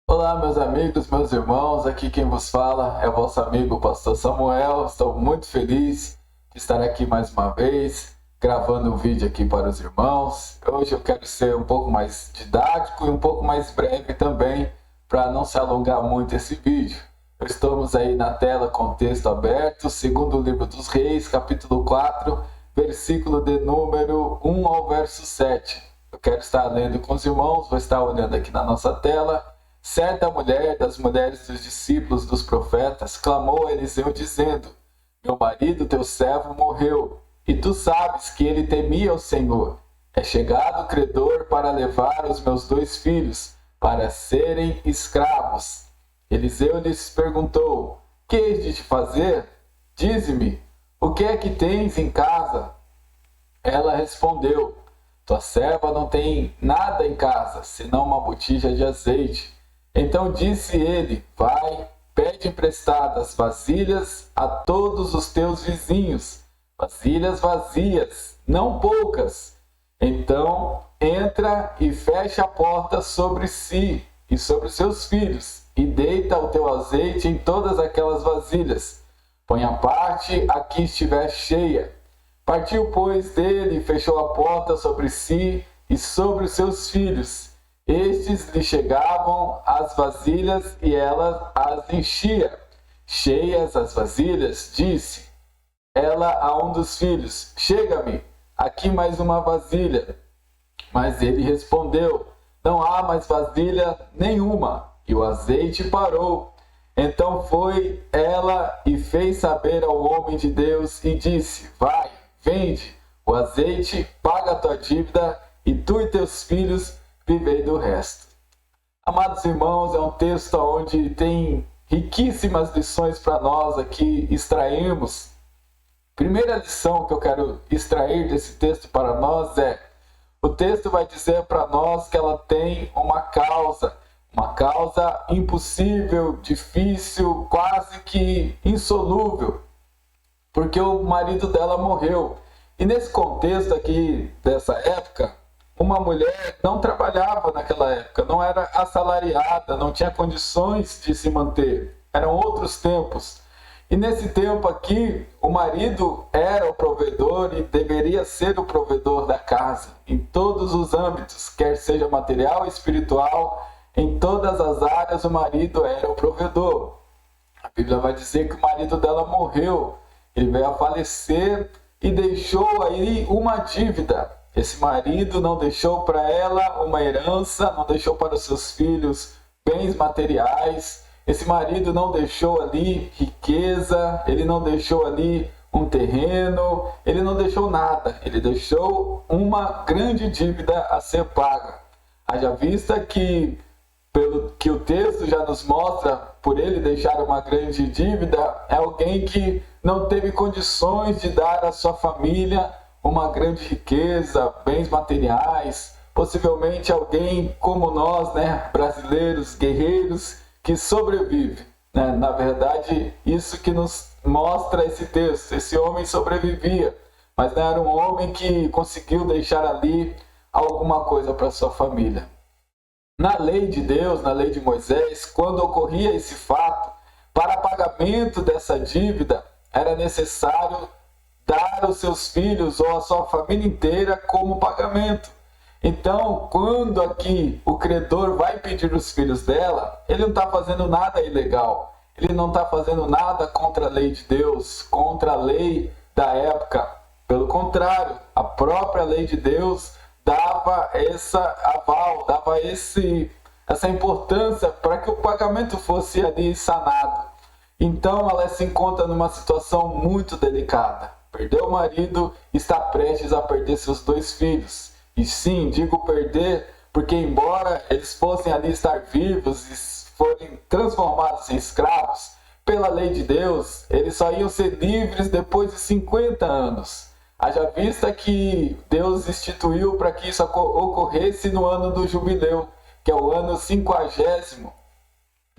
Olá, meus amigos, meus irmãos, aqui quem vos fala é o vosso amigo Pastor Samuel. Estou muito feliz de estar aqui mais uma vez, gravando um vídeo aqui para os irmãos. Hoje eu quero ser um pouco mais didático e um pouco mais breve também, para não se alongar muito esse vídeo. Estamos aí na tela com o texto aberto, segundo o livro dos Reis, capítulo 4, versículo de número 1 ao verso 7. Eu quero estar lendo com os irmãos, vou estar olhando aqui na nossa tela. Certa mulher das mulheres dos discípulos dos profetas clamou a Eliseu dizendo: meu marido, teu servo, morreu, e tu sabes que ele temia o Senhor. É chegado o credor para levar os meus 2 filhos, para serem escravos. Eliseu lhes perguntou: que hei de te fazer? Dize-me, o que é que tens em casa? Ela respondeu: tua serva não tem nada em casa, senão uma botija de azeite. Então disse ele: vai, pede emprestadas vasilhas a todos os teus vizinhos, vasilhas vazias, não poucas. Então entra e fecha a porta sobre si e sobre os seus filhos, e deita o teu azeite em todas aquelas vasilhas. Põe a parte a que estiver cheia. Partiu, pois, dele e fechou a porta sobre si e sobre os seus filhos. Estes lhe chegavam as vasilhas e ela as enchia. Cheias as vasilhas, disse ela a um dos filhos: chega-me aqui mais uma vasilha. Mas ele respondeu: não há mais vasilha nenhuma. E o azeite parou. Então foi ela e fez saber ao homem de Deus e disse: vai, vende o azeite, paga a tua dívida, e tu e teus filhos vivei do resto. Amados irmãos, é um texto onde tem riquíssimas lições para nós aqui extrairmos. Primeira lição que eu quero extrair desse texto para nós é: o texto vai dizer para nós que ela tem uma causa impossível, difícil, quase que insolúvel, porque o marido dela morreu. E nesse contexto aqui dessa época, uma mulher não trabalhava naquela época, não era assalariada, não tinha condições de se manter. Eram outros tempos. E nesse tempo aqui, o marido era o provedor e deveria ser o provedor da casa, em todos os âmbitos, quer seja material ou espiritual, em todas as áreas o marido era o provedor. A Bíblia vai dizer que o marido dela morreu, ele veio a falecer e deixou aí uma dívida. Esse marido não deixou para ela uma herança, não deixou para os seus filhos bens materiais. Esse marido não deixou ali riqueza, ele não deixou ali um terreno, ele não deixou nada. Ele deixou uma grande dívida a ser paga. Haja vista que, pelo que o texto já nos mostra, por ele deixar uma grande dívida, é alguém que não teve condições de dar à sua família uma grande riqueza, bens materiais, possivelmente alguém como nós, brasileiros, guerreiros, que sobrevive. Na verdade, isso que nos mostra esse texto. Esse homem sobrevivia, mas não era um homem que conseguiu deixar ali alguma coisa para sua família. Na lei de Deus, na lei de Moisés, quando ocorria esse fato, para pagamento dessa dívida, era necessário dar os seus filhos ou a sua família inteira como pagamento. Então, quando aqui o credor vai pedir os filhos dela, ele não está fazendo nada ilegal. Ele não está fazendo nada contra a lei de Deus, contra a lei da época. Pelo contrário, a própria lei de Deus dava essa aval, dava essa importância para que o pagamento fosse ali sanado. Então, ela se encontra numa situação muito delicada. Perdeu o marido, está prestes a perder seus 2 filhos. E sim, digo perder, porque embora eles fossem ali estar vivos e forem transformados em escravos, pela lei de Deus, eles só iam ser livres depois de 50 anos. Haja vista que Deus instituiu para que isso ocorresse no ano do jubileu, que é o ano 50º.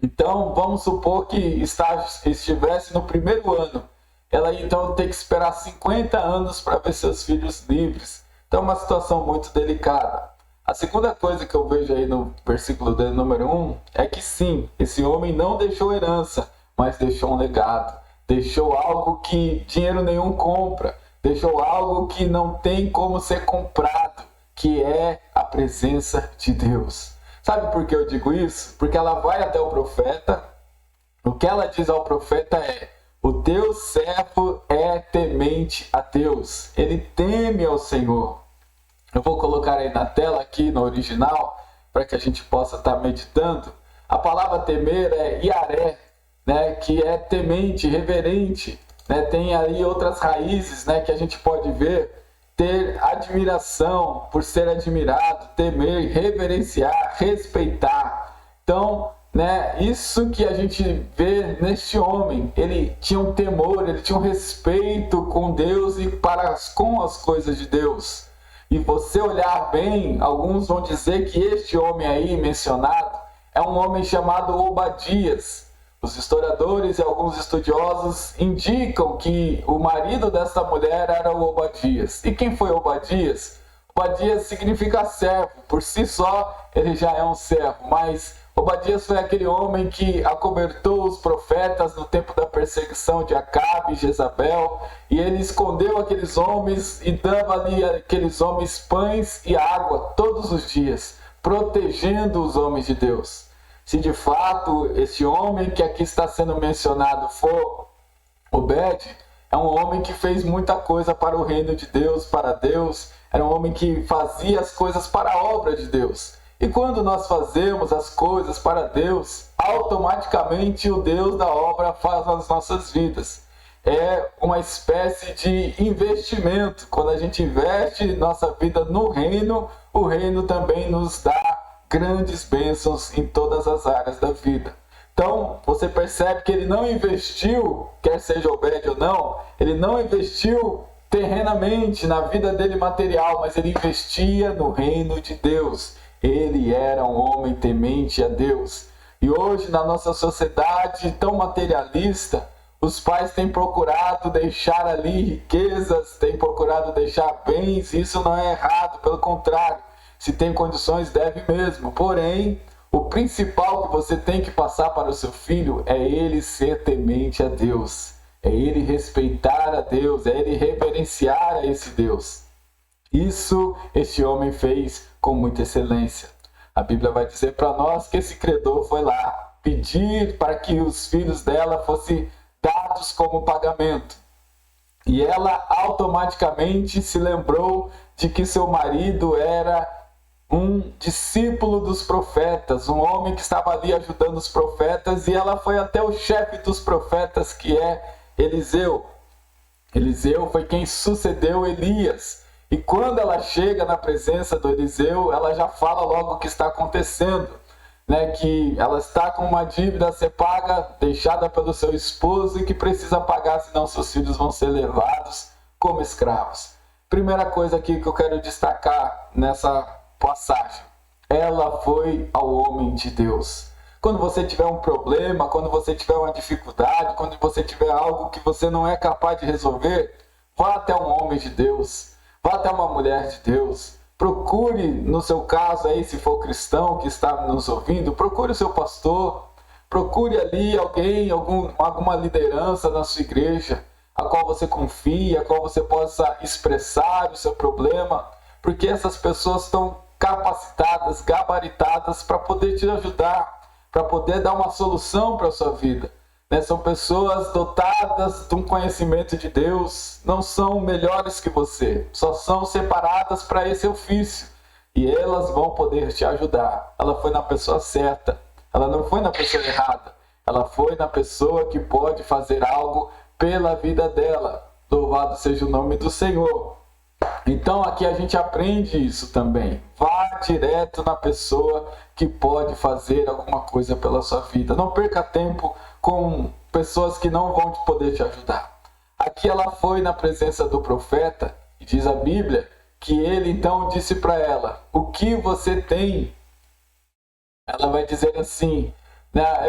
Então, vamos supor que estivesse no primeiro ano. Ela então tem que esperar 50 anos para ver seus filhos livres. Então é uma situação muito delicada. A segunda coisa que eu vejo aí no versículo de número 1 é que sim, esse homem não deixou herança, mas deixou um legado. Deixou algo que dinheiro nenhum compra. Deixou algo que não tem como ser comprado, que é a presença de Deus. Sabe por que eu digo isso? Porque ela vai até o profeta. O que ela diz ao profeta é: o teu servo é temente a Deus. Ele teme ao Senhor. Eu vou colocar aí na tela, aqui no original, para que a gente possa estar meditando. A palavra temer é iaré, né, que é temente, reverente. Né? Tem aí outras raízes, né, que a gente pode ver. Ter admiração, por ser admirado, temer, reverenciar, respeitar. Então, né, isso que a gente vê neste homem, ele tinha um temor, ele tinha um respeito com Deus e com as coisas de Deus. E você olhar bem, alguns vão dizer que este homem aí mencionado é um homem chamado Obadias. Os historiadores e alguns estudiosos indicam que o marido dessa mulher era o Obadias. E quem foi Obadias? Obadias significa servo. Por si só, ele já é um servo. Mas Obadias foi aquele homem que acobertou os profetas no tempo da perseguição de Acabe e Jezabel. E ele escondeu aqueles homens e dava ali aqueles homens pães e água todos os dias, protegendo os homens de Deus. Se de fato esse homem que aqui está sendo mencionado for Obed, é um homem que fez muita coisa para o reino de Deus, para Deus. Era um homem que fazia as coisas para a obra de Deus. E quando nós fazemos as coisas para Deus, automaticamente o Deus da obra faz nas nossas vidas. É uma espécie de investimento. Quando a gente investe nossa vida no reino, o reino também nos dá grandes bênçãos em todas as áreas da vida. Então, você percebe que ele não investiu, quer seja Obed ou não, ele não investiu terrenamente na vida dele material, mas ele investia no reino de Deus. Ele era um homem temente a Deus. E hoje, na nossa sociedade tão materialista, os pais têm procurado deixar ali riquezas, têm procurado deixar bens, e isso não é errado, pelo contrário. Se tem condições, deve mesmo. Porém, o principal que você tem que passar para o seu filho é ele ser temente a Deus. É ele respeitar a Deus, é ele reverenciar a esse Deus. Isso este homem fez com muita excelência. A Bíblia vai dizer para nós que esse credor foi lá pedir para que os filhos dela fossem dados como pagamento. E ela automaticamente se lembrou de que seu marido era um discípulo dos profetas, um homem que estava ali ajudando os profetas, e ela foi até o chefe dos profetas, que é Eliseu. Eliseu foi quem sucedeu Elias. E quando ela chega na presença do Eliseu, ela já fala logo o que está acontecendo, né? Que ela está com uma dívida a ser paga, deixada pelo seu esposo, e que precisa pagar, senão seus filhos vão ser levados como escravos. Primeira coisa aqui que eu quero destacar nessa passagem: ela foi ao homem de Deus. Quando você tiver um problema, quando você tiver uma dificuldade, quando você tiver algo que você não é capaz de resolver, vá até um homem de Deus, vá até uma mulher de Deus. Procure, no seu caso aí, se for cristão que está nos ouvindo, procure o seu pastor, procure ali alguém, alguma liderança na sua igreja, a qual você confia, a qual você possa expressar o seu problema, porque essas pessoas estão capacitadas, gabaritadas para poder te ajudar, para poder dar uma solução para a sua vida. São pessoas dotadas de um conhecimento de Deus, não são melhores que você, só são separadas para esse ofício. E elas vão poder te ajudar. Ela foi na pessoa certa, ela não foi na pessoa errada. Ela foi na pessoa que pode fazer algo pela vida dela. Louvado seja o nome do Senhor. Então aqui a gente aprende isso também. Vá direto na pessoa que pode fazer alguma coisa pela sua vida. Não perca tempo com pessoas que não vão poder te ajudar. Aqui ela foi na presença do profeta e diz a Bíblia que ele então disse para ela: o que você tem? Ela vai dizer assim: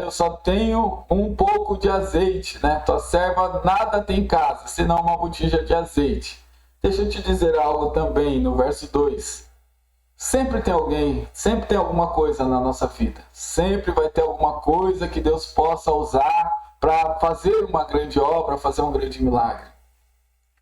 eu só tenho um pouco de azeite, tua serva nada tem em casa, senão uma botija de azeite. Deixa eu te dizer algo também no verso 2. Sempre tem alguém, sempre tem alguma coisa na nossa vida. Sempre vai ter alguma coisa que Deus possa usar para fazer uma grande obra, fazer um grande milagre.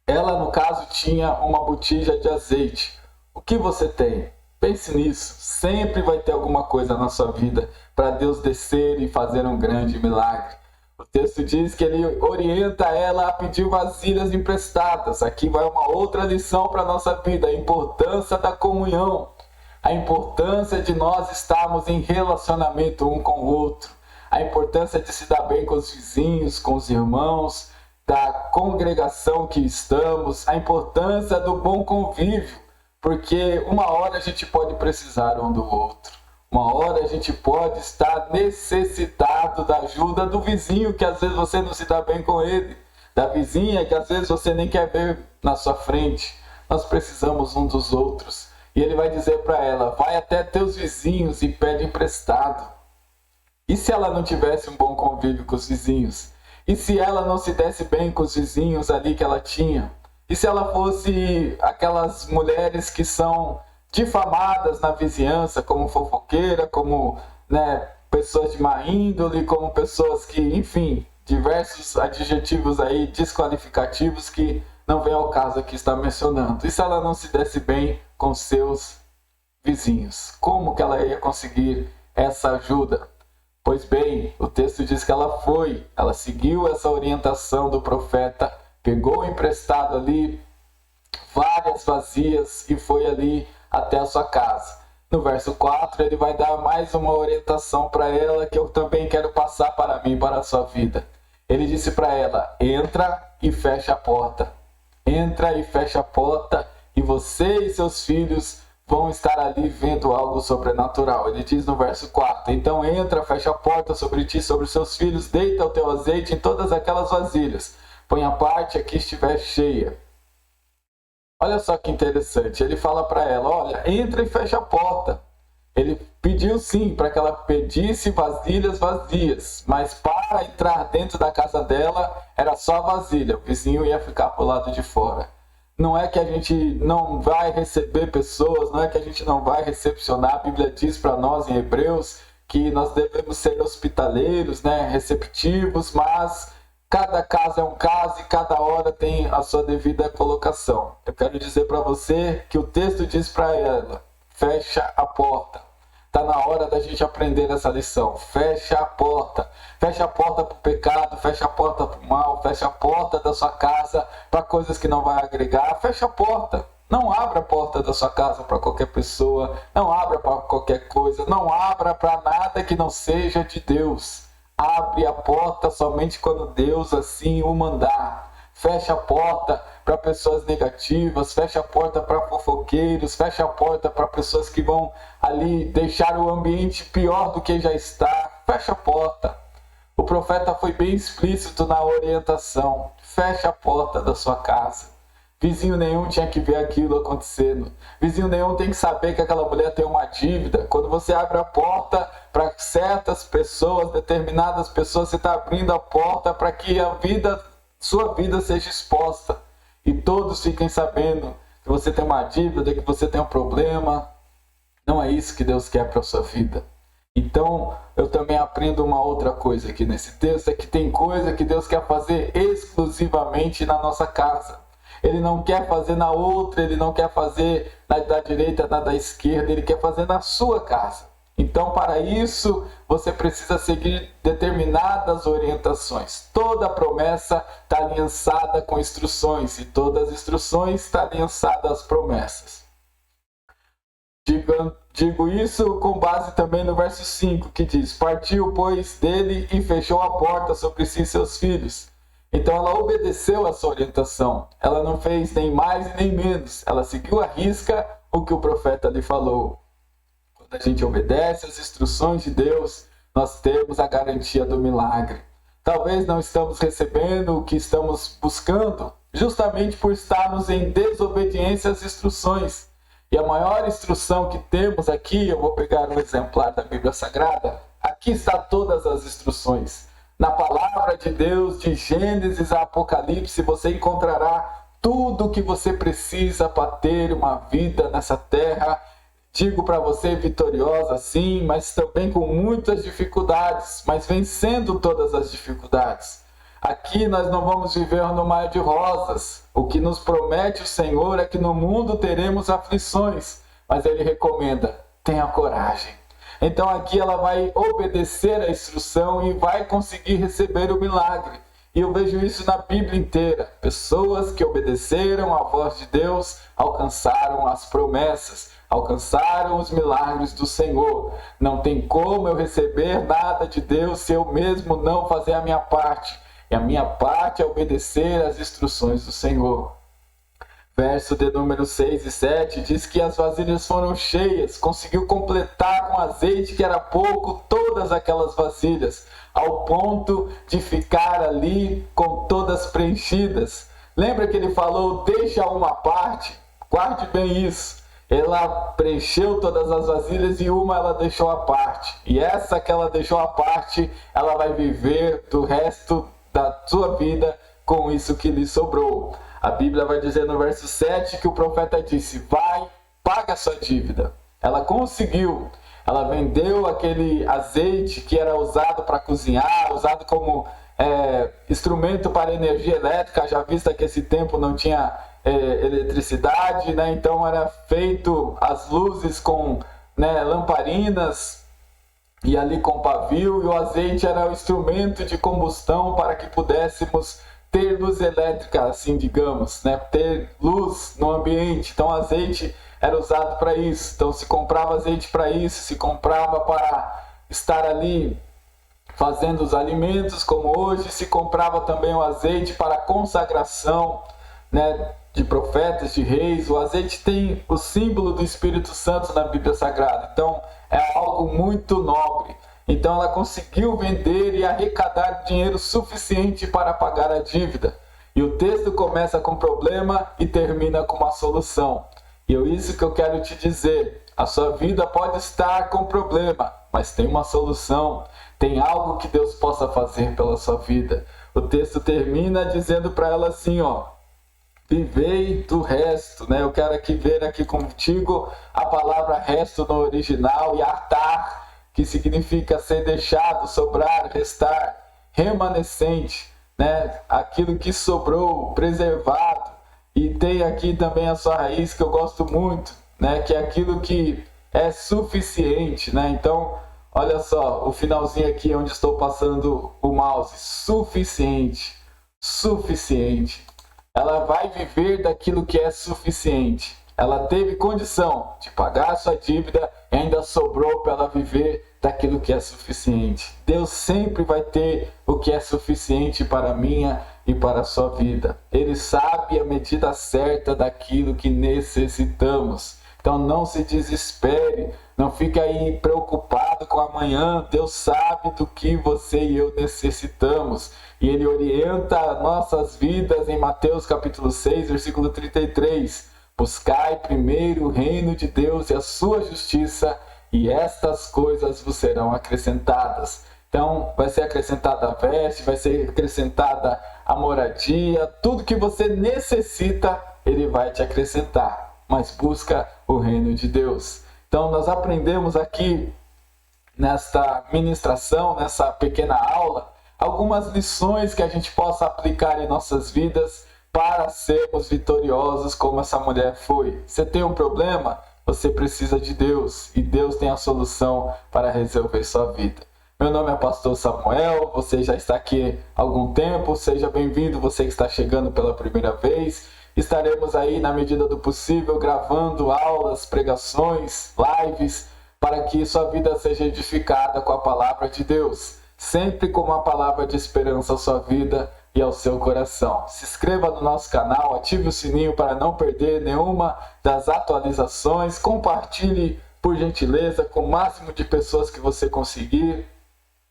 Ela, no caso, tinha uma botija de azeite. O que você tem? Pense nisso. Sempre vai ter alguma coisa na sua vida para Deus descer e fazer um grande milagre. O texto diz que ele orienta ela a pedir vasilhas emprestadas. Aqui vai uma outra lição para a nossa vida, a importância da comunhão, a importância de nós estarmos em relacionamento um com o outro, a importância de se dar bem com os vizinhos, com os irmãos, da congregação que estamos, a importância do bom convívio, porque uma hora a gente pode precisar um do outro. Uma hora a gente pode estar necessitado da ajuda do vizinho, que às vezes você não se dá bem com ele, da vizinha que às vezes você nem quer ver na sua frente. Nós precisamos um dos outros. E ele vai dizer para ela, vai até teus vizinhos e pede emprestado. E se ela não tivesse um bom convívio com os vizinhos? E se ela não se desse bem com os vizinhos ali que ela tinha? E se ela fosse aquelas mulheres que são difamadas na vizinhança como fofoqueira, como pessoas de má índole, como pessoas que, enfim, diversos adjetivos aí desqualificativos que não vem ao caso aqui estar mencionando. E se ela não se desse bem com seus vizinhos? Como que ela ia conseguir essa ajuda? Pois bem, o texto diz que ela seguiu essa orientação do profeta, pegou emprestado ali várias vasilhas e foi ali até a sua casa. No verso 4, ele vai dar mais uma orientação para ela que eu também quero passar para mim, para a sua vida. Ele disse para ela, entra e fecha a porta. Entra e fecha a porta e você e seus filhos vão estar ali vendo algo sobrenatural. Ele diz no verso 4, então entra, fecha a porta sobre ti, sobre os seus filhos, deita o teu azeite em todas aquelas vasilhas. Põe a parte a que estiver cheia. Olha só que interessante, ele fala para ela, olha, entra e fecha a porta. Ele pediu sim para que ela pedisse vasilhas vazias, mas para entrar dentro da casa dela era só vasilha, o vizinho ia ficar pro lado de fora. Não é que a gente não vai receber pessoas, não é que a gente não vai recepcionar, a Bíblia diz para nós em Hebreus que nós devemos ser hospitaleiros, receptivos, mas cada caso é um caso e cada hora tem a sua devida colocação. Eu quero dizer para você que o texto diz para ela, fecha a porta. Está na hora da gente aprender essa lição. Fecha a porta. Fecha a porta para o pecado, fecha a porta para o mal, fecha a porta da sua casa para coisas que não vai agregar. Fecha a porta. Não abra a porta da sua casa para qualquer pessoa. Não abra para qualquer coisa. Não abra para nada que não seja de Deus. Abre a porta somente quando Deus assim o mandar. Fecha a porta para pessoas negativas, fecha a porta para fofoqueiros, fecha a porta para pessoas que vão ali deixar o ambiente pior do que já está. Fecha a porta. O profeta foi bem explícito na orientação. Fecha a porta da sua casa. Vizinho nenhum tinha que ver aquilo acontecendo. Vizinho nenhum tem que saber que aquela mulher tem uma dívida. Quando você abre a porta para certas pessoas, determinadas pessoas, você está abrindo a porta para que sua vida seja exposta. E todos fiquem sabendo que você tem uma dívida, que você tem um problema. Não é isso que Deus quer para a sua vida. Então, eu também aprendo uma outra coisa aqui nesse texto, é que tem coisa que Deus quer fazer exclusivamente na nossa casa. Ele não quer fazer na outra, ele não quer fazer na da direita, na da esquerda, ele quer fazer na sua casa. Então, para isso, você precisa seguir determinadas orientações. Toda promessa está aliançada com instruções, e todas as instruções estão aliançadas às promessas. Digo isso com base também no verso 5, que diz, partiu, pois, dele e fechou a porta sobre si e seus filhos. Então ela obedeceu essa orientação. Ela não fez nem mais e nem menos. Ela seguiu à risca o que o profeta lhe falou. Quando a gente obedece às instruções de Deus, nós temos a garantia do milagre. Talvez não estamos recebendo o que estamos buscando, justamente por estarmos em desobediência às instruções. E a maior instrução que temos aqui, eu vou pegar um exemplar da Bíblia Sagrada, aqui está todas as instruções. Na palavra de Deus, de Gênesis a Apocalipse, você encontrará tudo que você precisa para ter uma vida nessa terra. Digo para você, vitoriosa sim, mas também com muitas dificuldades, mas vencendo todas as dificuldades. Aqui nós não vamos viver no mar de rosas. O que nos promete o Senhor é que no mundo teremos aflições, mas Ele recomenda, tenha coragem. Então aqui ela vai obedecer a instrução e vai conseguir receber o milagre. E eu vejo isso na Bíblia inteira. Pessoas que obedeceram à voz de Deus alcançaram as promessas, alcançaram os milagres do Senhor. Não tem como eu receber nada de Deus se eu mesmo não fazer a minha parte. E a minha parte é obedecer às instruções do Senhor. Verso de número 6 e 7 diz que as vasilhas foram cheias, conseguiu completar com azeite que era pouco todas aquelas vasilhas, ao ponto de ficar ali com todas preenchidas. Lembra que ele falou, deixa uma parte? Guarde bem isso. Ela preencheu todas as vasilhas e uma ela deixou à parte. E essa que ela deixou à parte, ela vai viver do resto da sua vida com isso que lhe sobrou. A Bíblia vai dizer no verso 7 que o profeta disse, vai, paga a sua dívida. Ela conseguiu. Ela vendeu aquele azeite que era usado para cozinhar, usado como instrumento para energia elétrica, já vista que esse tempo não tinha eletricidade, né? Então era feito as luzes com lamparinas e ali com pavio, e o azeite era o instrumento de combustão para que pudéssemos ter luz elétrica, assim digamos, né? Ter luz no ambiente. Então o azeite era usado para isso. Então se comprava azeite para isso, se comprava para estar ali fazendo os alimentos, como hoje se comprava também o azeite para consagração, né, de profetas, de reis. O azeite tem o símbolo do Espírito Santo na Bíblia Sagrada. Então é algo muito nobre. Então ela conseguiu vender e arrecadar dinheiro suficiente para pagar a dívida. E o texto começa com problema e termina com uma solução. E é isso que eu quero te dizer. A sua vida pode estar com problema, mas tem uma solução. Tem algo que Deus possa fazer pela sua vida. O texto termina dizendo para ela assim, vivei do resto, né? Eu quero aqui ver aqui contigo a palavra resto no original, e atar, que significa ser deixado, sobrar, restar, remanescente, né? Aquilo que sobrou, preservado. E tem aqui também a sua raiz, que eu gosto muito, né? Que é aquilo que é suficiente, né? Então, olha só, o finalzinho aqui onde estou passando o mouse, suficiente, suficiente. Ela vai viver daquilo que é suficiente. Ela teve condição de pagar a sua dívida e ainda sobrou para ela viver daquilo que é suficiente. Deus sempre vai ter o que é suficiente para a minha e para a sua vida. Ele sabe a medida certa daquilo que necessitamos. Então não se desespere, não fique aí preocupado com amanhã. Deus sabe do que você e eu necessitamos. E Ele orienta nossas vidas em Mateus capítulo 6, versículo 33. Buscai primeiro o reino de Deus e a sua justiça, e estas coisas vos serão acrescentadas. Então vai ser acrescentada a veste, vai ser acrescentada a moradia, tudo que você necessita, Ele vai te acrescentar. Mas busca o reino de Deus. Então nós aprendemos aqui nesta ministração, nessa pequena aula, algumas lições que a gente possa aplicar em nossas vidas para sermos vitoriosos como essa mulher foi. Você tem um problema? Você precisa de Deus, e Deus tem a solução para resolver sua vida. Meu nome é Pastor Samuel, você já está aqui há algum tempo, seja bem-vindo, você que está chegando pela primeira vez. Estaremos aí, na medida do possível, gravando aulas, pregações, lives, para que sua vida seja edificada com a palavra de Deus. Sempre com uma palavra de esperança à sua vida e ao seu coração. Se inscreva no nosso canal, ative o sininho para não perder nenhuma das atualizações. Compartilhe, por gentileza, com o máximo de pessoas que você conseguir,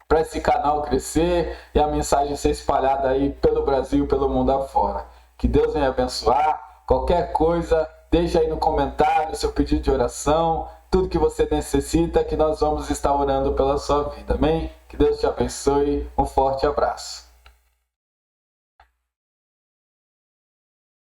para esse canal crescer e a mensagem ser espalhada aí pelo Brasil e pelo mundo afora. Que Deus venha abençoar. Qualquer coisa, deixa aí no comentário seu pedido de oração, tudo que você necessita, que nós vamos estar orando pela sua vida. Amém? Que Deus te abençoe. Um forte abraço.